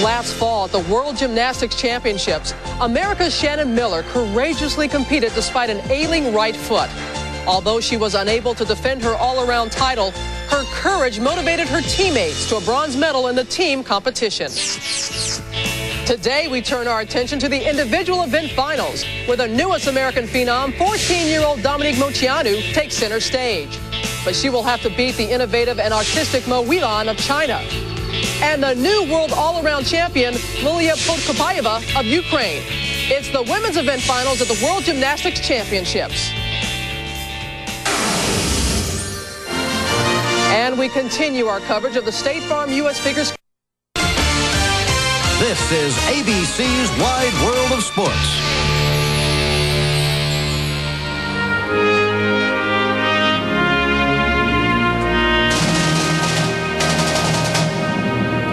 last fall at the World Gymnastics Championships, America's Shannon Miller courageously competed despite an ailing right foot. Although she was unable to defend her all-around title, her courage motivated her teammates to a bronze medal in the team competition. Today, we turn our attention to the individual event finals, where the newest American phenom, 14-year-old Dominique Moceanu, takes center stage. But she will have to beat the innovative and artistic Mo Huilan of China and the new world all-around champion, Lilia Podkopayeva of Ukraine. It's the women's event finals at the World Gymnastics Championships. And we continue our coverage of the State Farm U.S. Figure Skating. This is ABC's Wide World of Sports.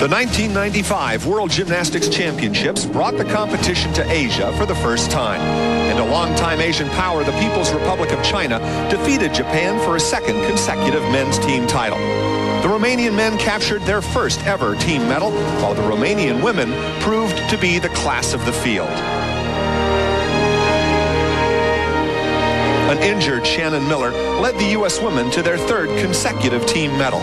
The 1995 World Gymnastics Championships brought the competition to Asia for the first time. And a longtime Asian power, the People's Republic of China, defeated Japan for a second consecutive men's team title. The Romanian men captured their first ever team medal, while the Romanian women proved to be the class of the field. An injured Shannon Miller led the U.S. women to their third consecutive team medal.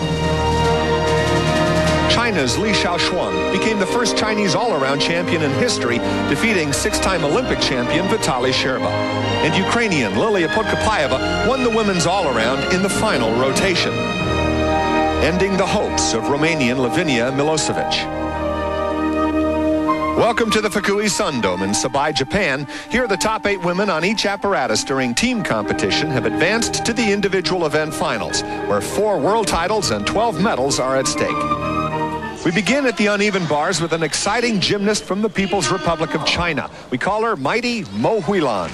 China's Li Shaoxuan became the first Chinese all-around champion in history, defeating six-time Olympic champion Vitaly Sherba. And Ukrainian Lilia Podkopayeva won the women's all-around in the final rotation, ending the hopes of Romanian Lavinia Milosevic. Welcome to the Fukui Sundome in Sabai, Japan. Here, the top 8 women on each apparatus during team competition have advanced to the individual event finals, where 4 world titles and 12 medals are at stake. We begin at the uneven bars with an exciting gymnast from the People's Republic of China. We call her Mighty Mo Huilan.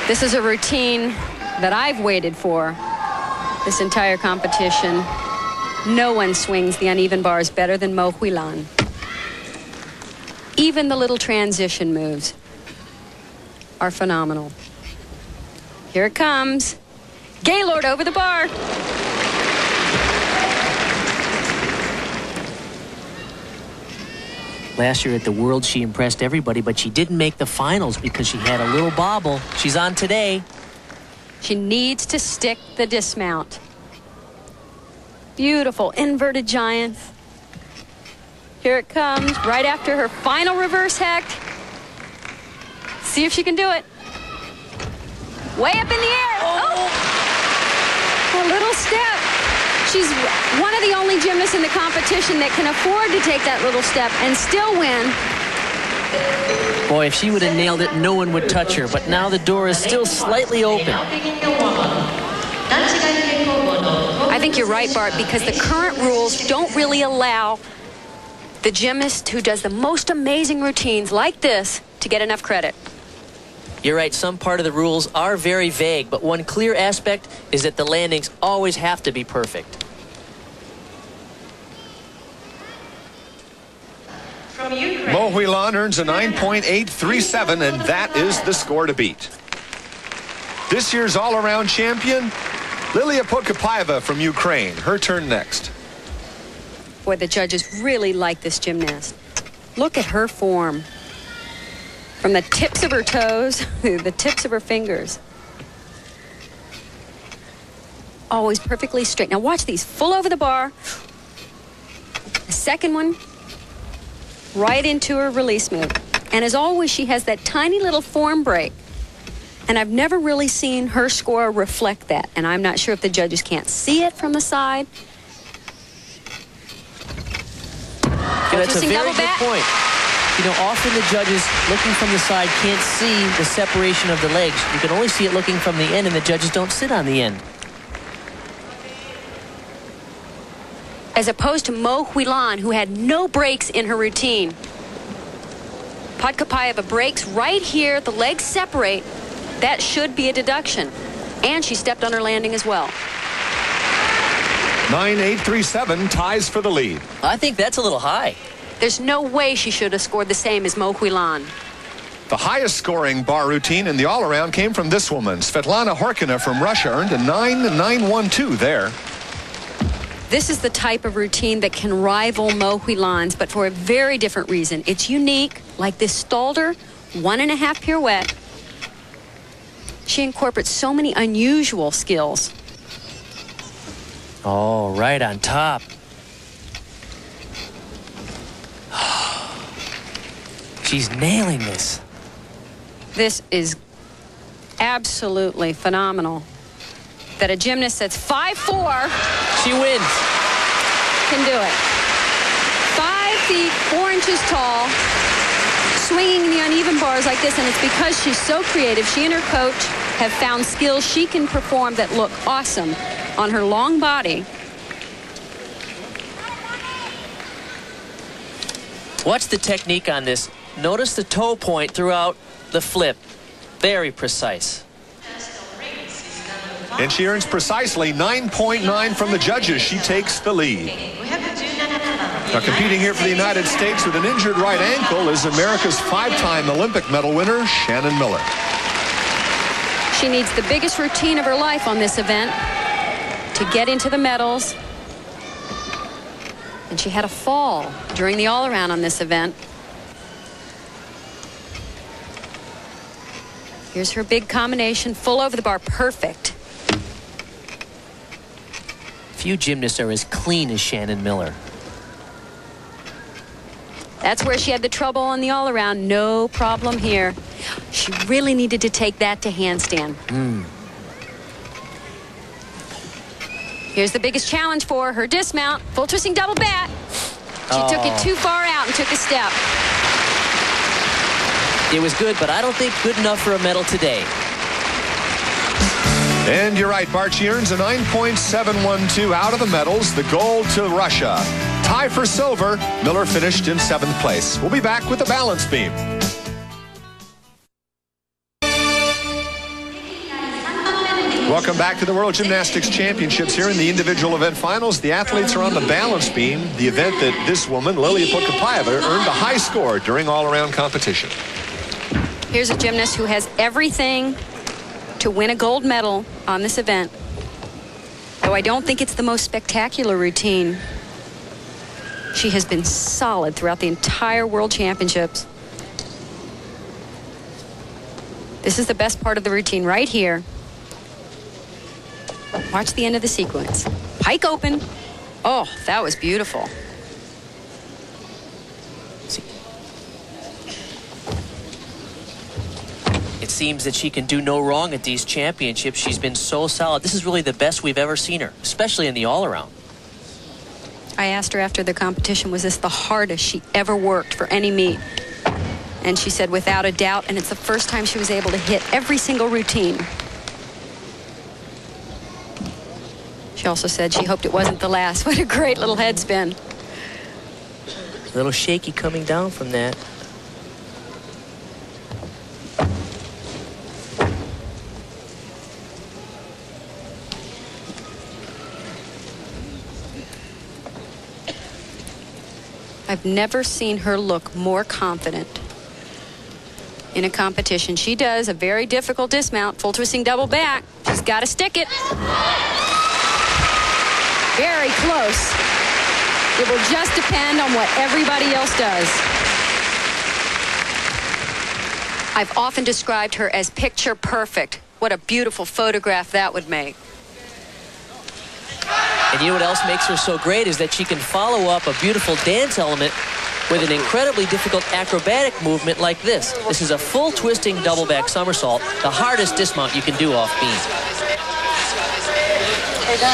This is a routine that I've waited for this entire competition. No one swings the uneven bars better than Mo Huilan. Even the little transition moves are phenomenal. Here it comes. Gaylord over the bar. Last year at the World, she impressed everybody, but she didn't make the finals because she had a little bobble. She's on today. She needs to stick the dismount. Beautiful inverted giants. Here it comes, right after her final reverse hecht. See if she can do it. Way up in the air. Oh! A little step. She's one of the only gymnasts in the competition that can afford to take that little step and still win. Boy, if she would have nailed it, no one would touch her. But now the door is still slightly open. I think you're right, Bart, because the current rules don't really allow the gymnast who does the most amazing routines like this to get enough credit. You're right, some part of the rules are very vague, but one clear aspect is that the landings always have to be perfect. Mo Huilan earns a 9.837, and that is the score to beat. This year's all-around champion, Lilia Podkopayeva from Ukraine. Her turn next. Boy, the judges really like this gymnast. Look at her form. From the tips of her toes to the tips of her fingers. Always perfectly straight. Now watch these, full over the bar. The second one, right into her release move. And as always, she has that tiny little form break. And I've never really seen her score reflect that. And I'm not sure if the judges can't see it from the side. That's a very good point. You know, often the judges looking from the side can't see the separation of the legs. You can only see it looking from the end, and the judges don't sit on the end. As opposed to Mo Huilan, who had no breaks in her routine. Podkopayeva breaks right here. The legs separate. That should be a deduction. And she stepped on her landing as well. 9.837 ties for the lead. I think that's a little high. There's no way she should have scored the same as Mo Huilan. The highest scoring bar routine in the all-around came from this woman. Svetlana Horkina from Russia earned a 9.912 there. This is the type of routine that can rival Mo Huilan's, but for a very different reason. It's unique, like this Stalder 1.5 pirouette. She incorporates so many unusual skills. Oh, right on top. She's nailing this. This is absolutely phenomenal. That a gymnast that's 5'4" She wins. can do it. 5 feet 4 inches tall, swinging the uneven bars like this, and it's because she's so creative. She and her coach have found skills she can perform that look awesome on her long body. Watch the technique on this. Notice the toe point throughout the flip. Very precise. And she earns precisely 9.9 from the judges. She takes the lead. Now competing here for the United States with an injured right ankle is America's 5-time Olympic medal winner, Shannon Miller. She needs the biggest routine of her life on this event to get into the medals. And she had a fall during the all-around on this event. Here's her big combination, full over the bar, perfect. Few gymnasts are as clean as Shannon Miller. That's where she had the trouble on the all-around. No problem here. She really needed to take that to handstand. Here's the biggest challenge for her dismount. Full twisting double bat. She took it too far out and took a step. It was good, but I don't think good enough for a medal today. And you're right, Bart. She earns a 9.712 out of the medals. The gold to Russia. Tie for silver. Miller finished in 7th place. We'll be back with the balance beam. Welcome back to the World Gymnastics Championships here in the individual event finals. The athletes are on the balance beam, the event that this woman, Lilia Pokopaeva, earned a high score during all-around competition. Here's a gymnast who has everything to win a gold medal on this event. Though I don't think it's the most spectacular routine. She has been solid throughout the entire World Championships. This is the best part of the routine right here. Watch the end of the sequence. Pike open. Oh, that was beautiful. It seems that she can do no wrong at these championships. She's been so solid. This is really the best we've ever seen her, especially in the all-around. I asked her after the competition, was this the hardest she ever worked for any meet? And she said, without a doubt, and it's the first time she was able to hit every single routine. She also said she hoped it wasn't the last. What a great little head spin. A little shaky coming down from that. I've never seen her look more confident in a competition. She does a very difficult dismount, full twisting double back. She's got to stick it. Very close. It will just depend on what everybody else does. I've often described her as picture perfect. What a beautiful photograph that would make. And you know what else makes her so great is that she can follow up a beautiful dance element with an incredibly difficult acrobatic movement like this. This is a full twisting double back somersault, the hardest dismount you can do off beam.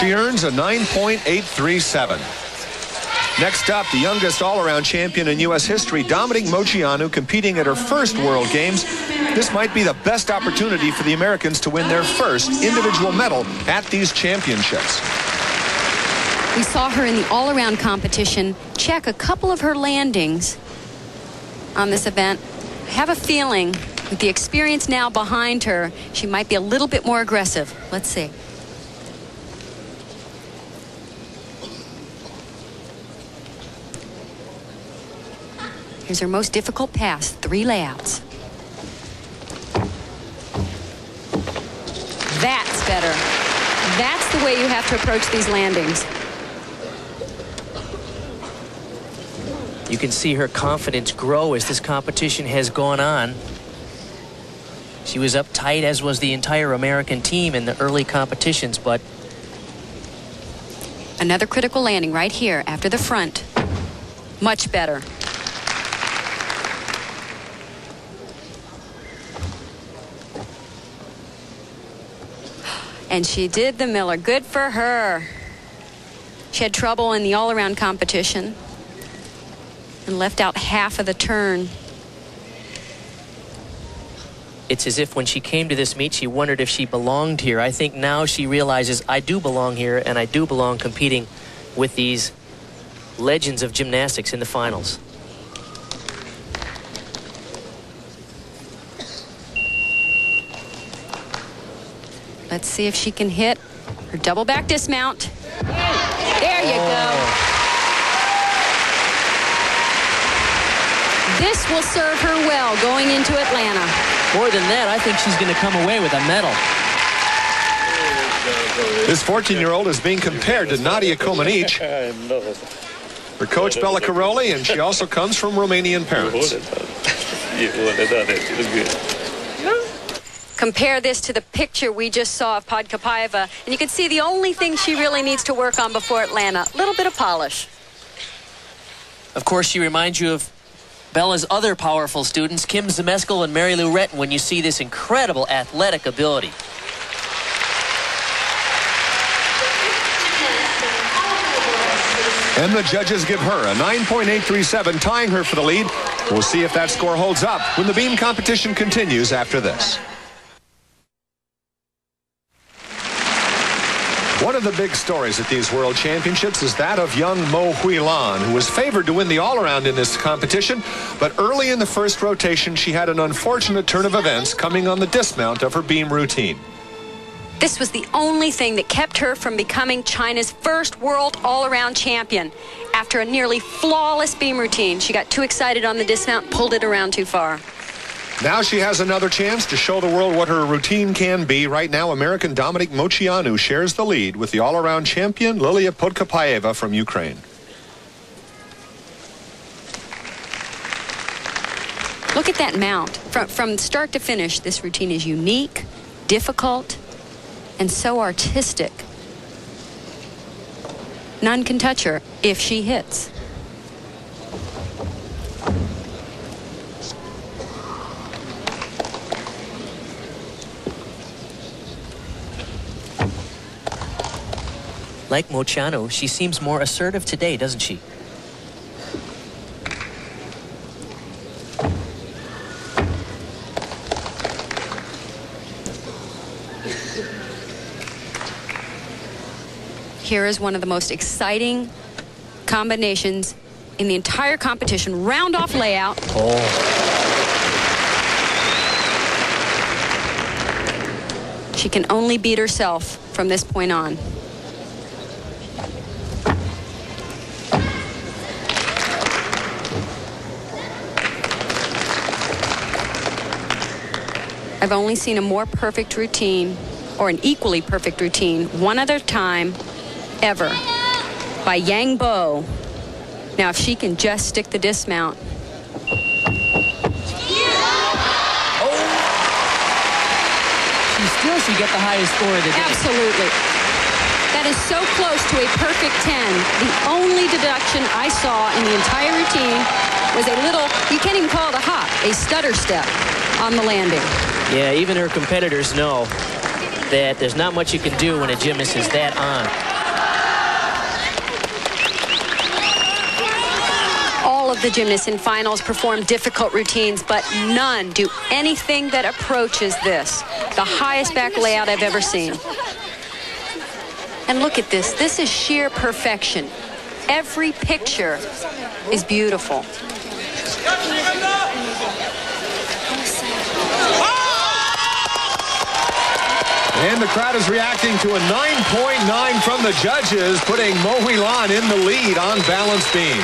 She earns a 9.837. Next up, the youngest all-around champion in U.S. history, Dominique Moceanu, competing at her first World Games. This might be the best opportunity for the Americans to win their first individual medal at these championships. We saw her in the all-around competition check a couple of her landings on this event. I have a feeling with the experience now behind her, she might be a little bit more aggressive. Let's see. Here's her most difficult pass, 3 layouts. That's better. That's the way you have to approach these landings. You can see her confidence grow as this competition has gone on. She was uptight, as was the entire American team in the early competitions, but another critical landing right here after the front. Much better. And she did the Miller. Good for her. She had trouble in the all-around competition and left out half of the turn. It's as if when she came to this meet, she wondered if she belonged here. I think now she realizes, I do belong here, and I do belong competing with these legends of gymnastics in the finals. Let's see if she can hit her double back dismount. There you go. This will serve her well going into Atlanta. More than that, I think she's going to come away with a medal. This 14-year-old is being compared to Nadia Comaneci. Her coach Bella Caroli, and she also comes from Romanian parents. Compare this to the picture we just saw of Podkapayeva, and you can see the only thing she really needs to work on before Atlanta, a little bit of polish. Of course, she reminds you of Bella's other powerful students, Kim Zemeskel and Mary Lou Retton, when you see this incredible athletic ability. And the judges give her a 9.837, tying her for the lead. We'll see if that score holds up when the beam competition continues after this. One of the big stories at these World Championships is that of young Mo Huilan, who was favored to win the all-around in this competition, but early in the first rotation, she had an unfortunate turn of events coming on the dismount of her beam routine. This was the only thing that kept her from becoming China's first world all-around champion. After a nearly flawless beam routine, she got too excited on the dismount, pulled it around too far. Now she has another chance to show the world what her routine can be. Right now, American Dominic Moceanu shares the lead with the all-around champion Lilia Podkapayeva from Ukraine. Look at that mount. From start to finish, this routine is unique, difficult, and so artistic. None can touch her if she hits. Like Moceanu, she seems more assertive today, doesn't she? Here is one of the most exciting combinations in the entire competition. Round off layout. Oh. She can only beat herself from this point on. I've only seen a more perfect routine, or an equally perfect routine, one other time ever, by Yang Bo. Now, if she can just stick the dismount. Oh! She still should get the highest score of the day. Absolutely. That is so close to a perfect 10. The only deduction I saw in the entire routine was a little, you can't even call it a hop, a stutter step on the landing. Yeah, even her competitors know that there's not much you can do when a gymnast is that on. All of the gymnasts in finals perform difficult routines, but none do anything that approaches this. The highest back layout I've ever seen. And look at this. This is sheer perfection. Every picture is beautiful. And the crowd is reacting to a 9.9 from the judges, putting Mo Huilan in the lead on balance beam.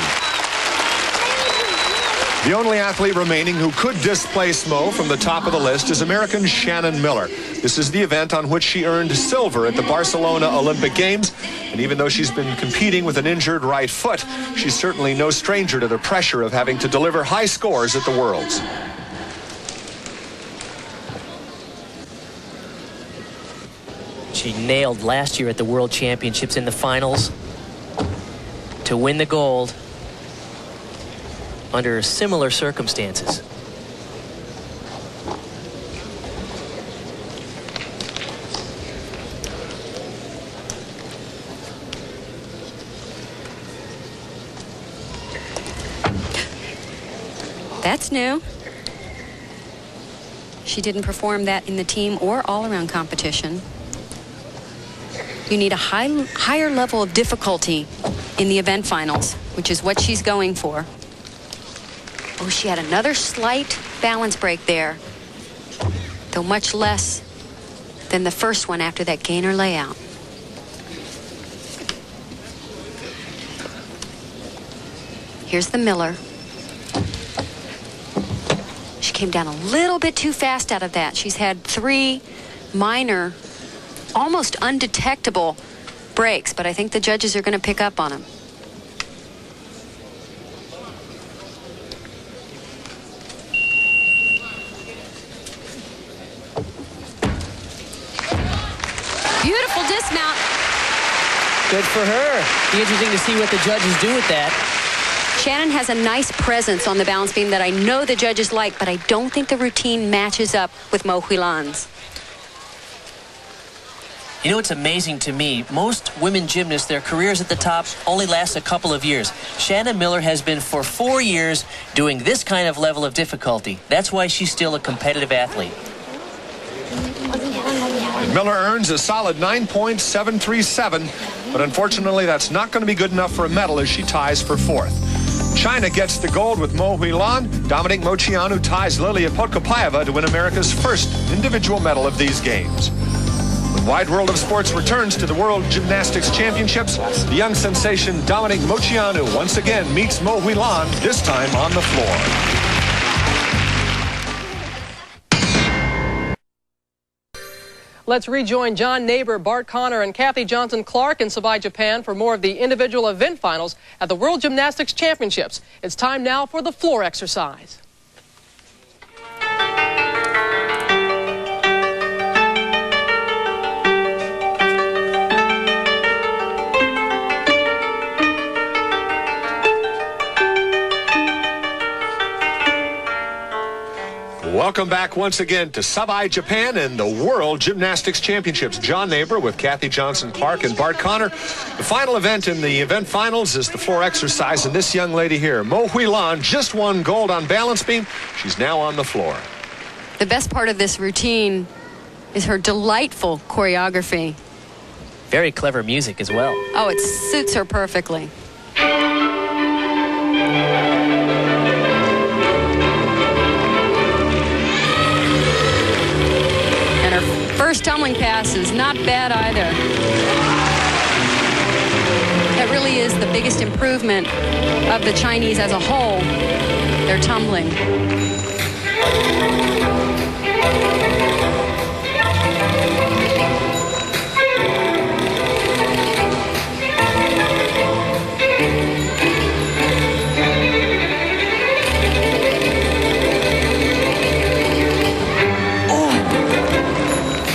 The only athlete remaining who could displace Mo from the top of the list is American Shannon Miller. This is the event on which she earned silver at the Barcelona Olympic Games. And even though she's been competing with an injured right foot, she's certainly no stranger to the pressure of having to deliver high scores at the Worlds. She nailed last year at the World Championships in the finals to win the gold under similar circumstances. That's new. She didn't perform that in the team or all-around competition. You need a higher level of difficulty in the event finals, which is what she's going for. Oh, she had another slight balance break there, though much less than the first one after that gainer layout. Here's the Miller. She came down a little bit too fast out of that. She's had 3 minor, almost undetectable breaks, but I think the judges are going to pick up on them. Beautiful dismount. Good for her. Be interesting to see what the judges do with that. Shannon has a nice presence on the balance beam that I know the judges like, but I don't think the routine matches up with Mo Huilan's. You know, it's amazing to me. Most women gymnasts, their careers at the top only last a couple of years. Shannon Miller has been for 4 years doing this kind of level of difficulty. That's why she's still a competitive athlete. And Miller earns a solid 9.737, but unfortunately that's not going to be good enough for a medal as she ties for 4th. China gets the gold with Mo Huilan. Dominic Moceanu ties Lilia Podkopayeva to win America's first individual medal of these games. When Wide World of Sports returns to the World Gymnastics Championships, the young sensation Dominic Moceanu once again meets Mo Huilan, this time on the floor. Let's rejoin John Neighbor, Bart Connor, and Kathy Johnson-Clark in Sabai, Japan for more of the individual event finals at the World Gymnastics Championships. It's time now for the floor exercise. Welcome back once again to Sabai, Japan and the World Gymnastics Championships. John Neighbor with Kathy Johnson-Clark and Bart Connor. The final event in the event finals is the floor exercise, and this young lady here, Mo Huilan, just won gold on balance beam. She's now on the floor. The best part of this routine is her delightful choreography. Very clever music as well. Oh, it suits her perfectly. First tumbling pass is not bad either. That really is the biggest improvement of the Chinese as a whole. They're tumbling.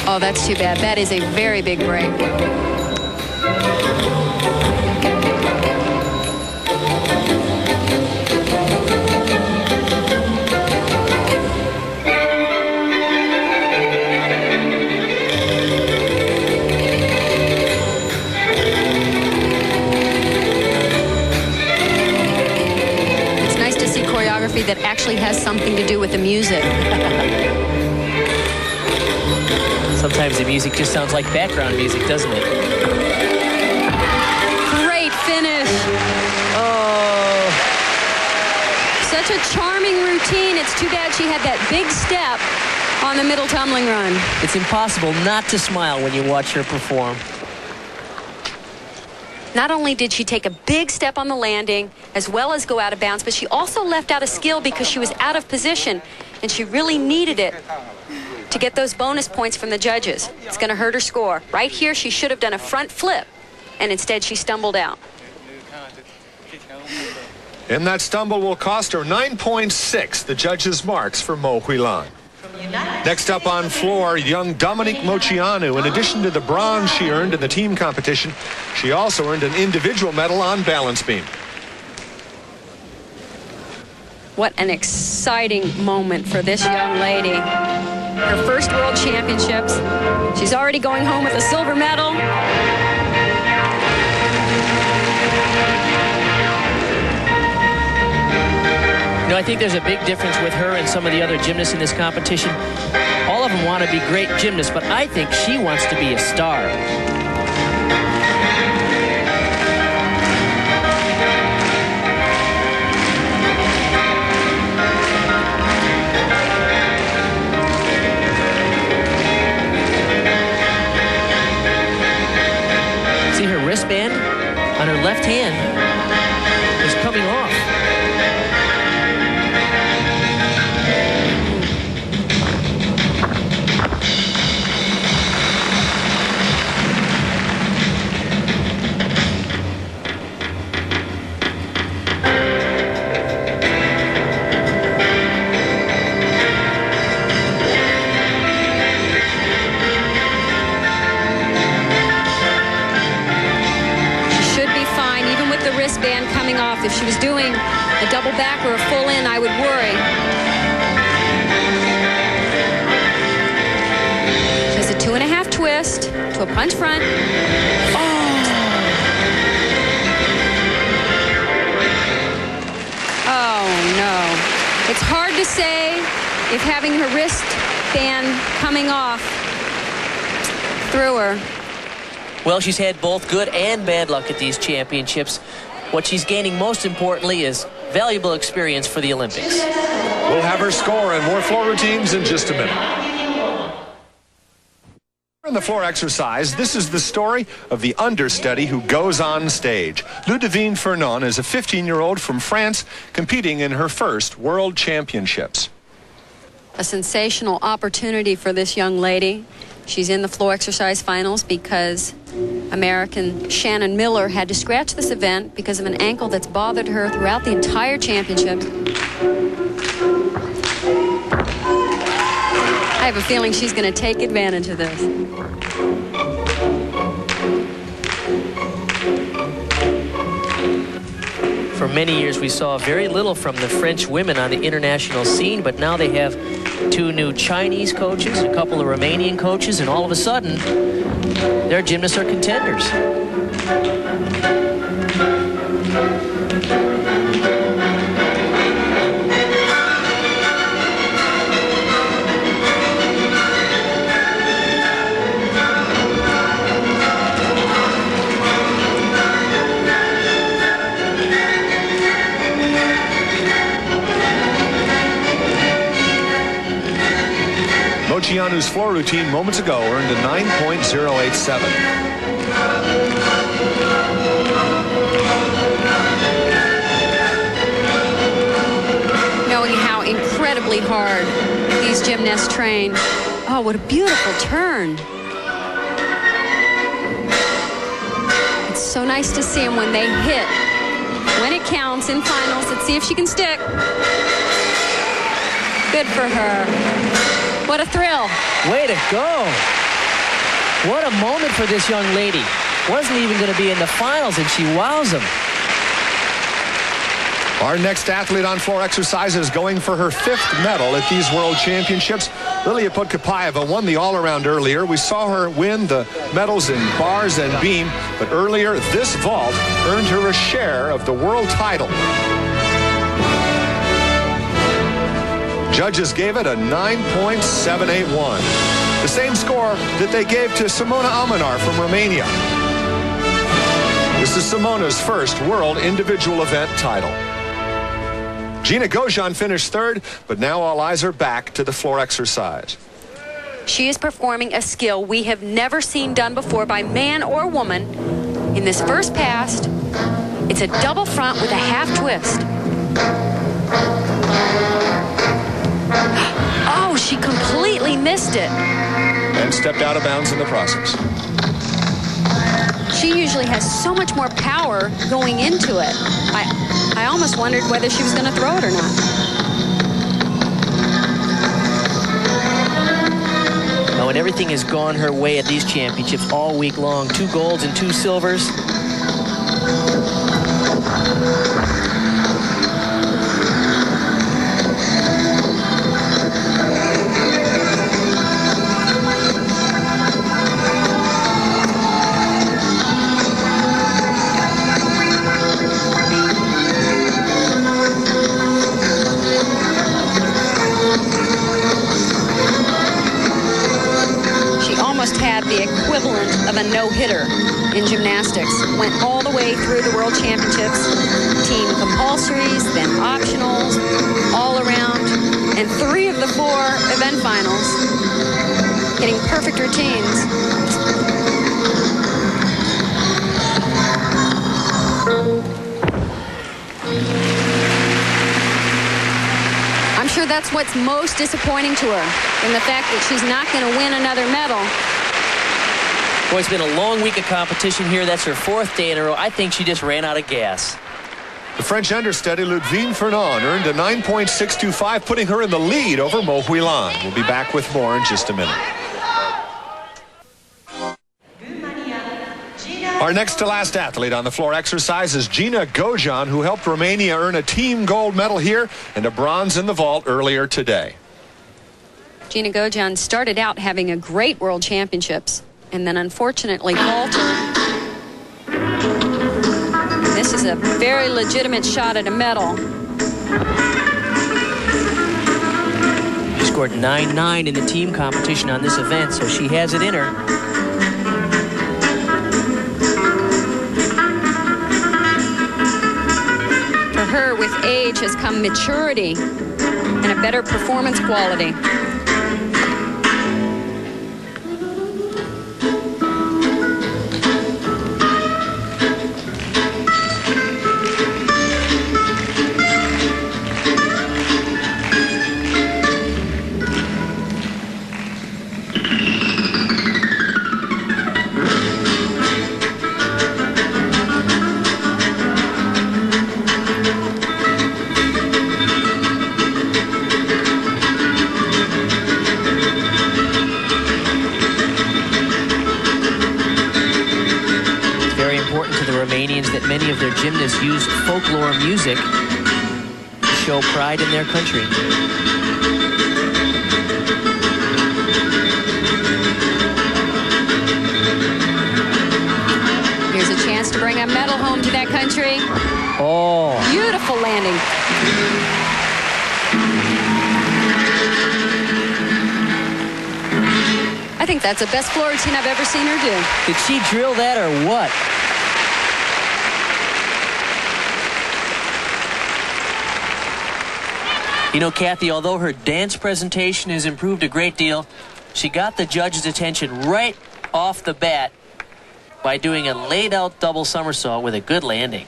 Oh, that's too bad. That is a very big break. It's nice to see choreography that actually has something to do with the music. Sometimes the music just sounds like background music, doesn't it? Great finish. Oh. Such a charming routine. It's too bad she had that big step on the middle tumbling run. It's impossible not to smile when you watch her perform. Not only did she take a big step on the landing as well as go out of bounds, but she also left out a skill because she was out of position, and she really needed it to get those bonus points from the judges. It's going to hurt her score. Right here, she should have done a front flip, and instead she stumbled out. And that stumble will cost her 9.6, the judges' marks for Mo Huilan. Next up on floor, young Dominique Moceanu. In addition to the bronze she earned in the team competition, she also earned an individual medal on balance beam. What an exciting moment for this young lady. Her first World Championships. She's already going home with a silver medal. You know, I think there's a big difference with her and some of the other gymnasts in this competition. All of them want to be great gymnasts, but I think she wants to be a star. See her wristband on her left hand is coming off. Wristband coming off. If she was doing a double back or a full in, I would worry. She has a 2.5 twist to a punch front. Oh no. It's hard to say if having her wristband coming off threw her. Well, she's had both good and bad luck at these championships. What she's gaining most importantly is valuable experience for the Olympics. We'll have her score and more floor routines in just a minute. In the floor exercise, this is the story of the understudy who goes on stage. Ludivine Fernon is a 15-year-old from France competing in her first World Championships. A sensational opportunity for this young lady. She's in the floor exercise finals because American Shannon Miller had to scratch this event because of an ankle that's bothered her throughout the entire championship. I have a feeling she's going to take advantage of this. For many years, we saw very little from the French women on the international scene, but now they have 2 new Chinese coaches, a couple of Romanian coaches, and all of a sudden, their gymnasts are contenders. Moceanu's floor routine moments ago earned a 9.087. Knowing how incredibly hard these gymnasts train. Oh, what a beautiful turn. It's so nice to see them when they hit. When it counts in finals, let's see if she can stick. Good for her. What a thrill. Way to go. What a moment for this young lady. Wasn't even going to be in the finals, and she wows them. Our next athlete on floor exercise is going for her 5th medal at these World Championships. Lilia Podkapayeva won the all-around earlier. We saw her win the medals in bars and beam, but earlier this vault earned her a share of the world title. Judges gave it a 9.781, the same score that they gave to Simona Amenar from Romania. This is Simona's first world individual event title. Gina Gojan finished 3rd, but now all eyes are back to the floor exercise. She is performing a skill we have never seen done before by man or woman, In this first pass, it's a double front with a half twist. Oh, she completely missed it. And stepped out of bounds in the process. She usually has so much more power going into it. I almost wondered whether she was going to throw it or not. Oh, and everything has gone her way at these championships all week long. 2 golds and 2 silvers. The equivalent of a no-hitter in gymnastics. Went all the way through the World Championships, team compulsories, then optionals, all around, and 3 of the 4 event finals, getting perfect routines. I'm sure that's what's most disappointing to her, in the fact that she's not going to win another medal. Boy, it's been a long week of competition here. That's her 4th day in a row. I think she just ran out of gas. The French understudy Ludivine Fernand earned a 9.625, putting her in the lead over Mo Huilan. We'll be back with more in just a minute. Our next to last athlete on the floor exercises Gina Gojan, who helped Romania earn a team gold medal here and a bronze in the vault earlier today. Gina Gojan started out having a great World Championships and then unfortunately faltered. This is a very legitimate shot at a medal. She scored 9-9 in the team competition on this event, so she has it in her. For her, with age has come maturity and a better performance quality. That many of their gymnasts use folklore music to show pride in their country. Here's a chance to bring a medal home to that country. Oh. Beautiful landing. I think that's the best floor routine I've ever seen her do. Did she drill that or what? You know, Kathy, although her dance presentation has improved a great deal, she got the judge's attention right off the bat by doing a laid-out double somersault with a good landing.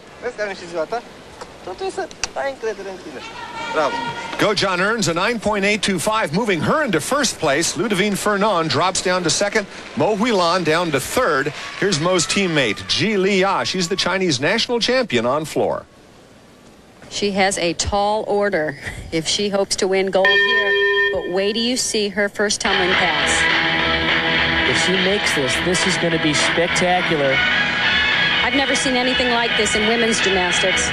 Gojan earns a 9.825, moving her into first place. Ludivine Fernand drops down to second. Mo Huilan down to third. Here's Mo's teammate, Ji Liya. She's the Chinese national champion on floor. She has a tall order if she hopes to win gold here. But wait till you see her first tumbling pass. If she makes this is going to be spectacular. I've never seen anything like this in women's gymnastics.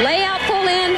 Lay out full in.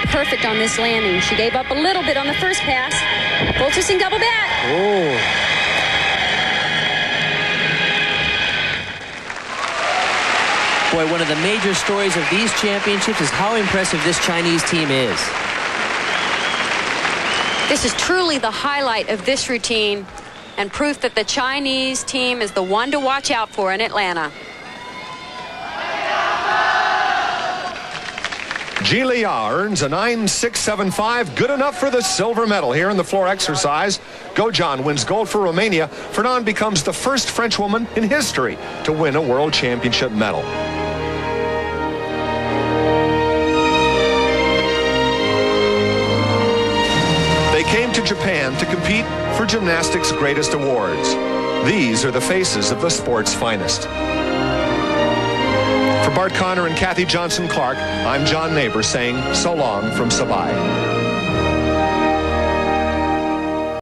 perfect on this landing. She gave up a little bit on the first pass. Full twisting double back. Oh. Boy, one of the major stories of these championships is how impressive this Chinese team is. This is truly the highlight of this routine and proof that the Chinese team is the one to watch out for in Atlanta. Ji Lia earns a 9.675, good enough for the silver medal here in the floor exercise. Gojan wins gold for Romania. Fernand becomes the first French woman in history to win a world championship medal. They came to Japan to compete for gymnastics' greatest awards. These are the faces of the sport's finest. For Bart Connor and Kathy Johnson-Clark, I'm John Neighbor saying so long from Sabai.